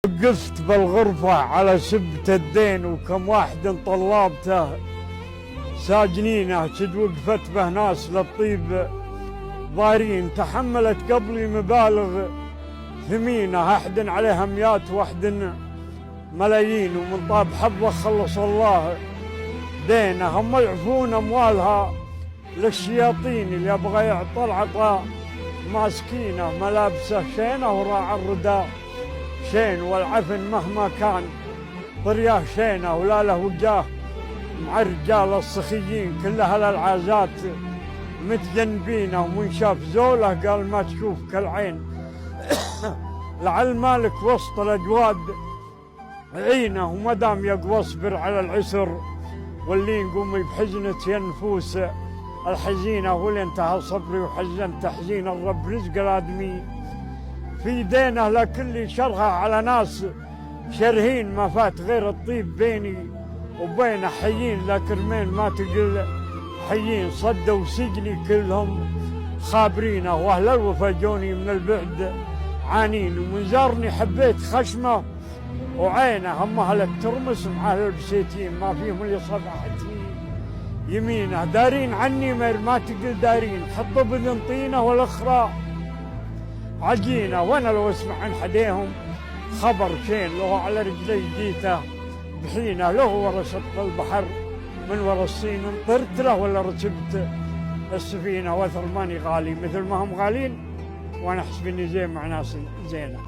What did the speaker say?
وقفت بالغرفة على سبت الدين، وكم واحد طلابته ساجنينه، شد وقفت به ناس للطيب ضارين، تحملت قبلي مبالغ ثمينة، أحد عليها مئات واحد ملايين، ومن طاب حظه خلص الله دينه. هم يعفون أموالها للشياطين، اللي يبغى يعطى العطاء ماسكينه، ملابسه شينه وراع الرداء شين، والعفن مهما كان طرياه شينه، ولا له وجاه مع الرجال الصخيين، كلها للعازات متجنبينه، ومن شاف زوله قال ما تشوف كالعين. لعل مالك وسط الأجواد عينه، ومدام يقوى اصبر على العسر، واللي نقوم بحزنة النفوس الحزينة، واللي انتهى صبري وحزن تحزين الرب رزق الآدمي في دينه، لكل شرها على ناس شرهين، ما فات غير الطيب بيني وبين حيين، لكرمين ما تقل حيين، صدوا سجني كلهم خابرينه، واهل الوفا جوني من البعد عانين، ومن زارني حبيت خشمه وعينه، هم اهل الترمس مع اهل البسيتين، ما فيهم اللي صفحتي يمينه، دارين عني ما تقل دارين، حطوا بذن طينه والاخرى عجينه، وانا لو اسمع عن حديهم خبر شين، لو على رجلي جيته بحينه، لو ورا شط البحر من ورا الصين انطرت له، ولا ركبت السفينه، واثر ماني غالي مثل ما هم غالين، وانا احسب اني زين مع ناس زينه.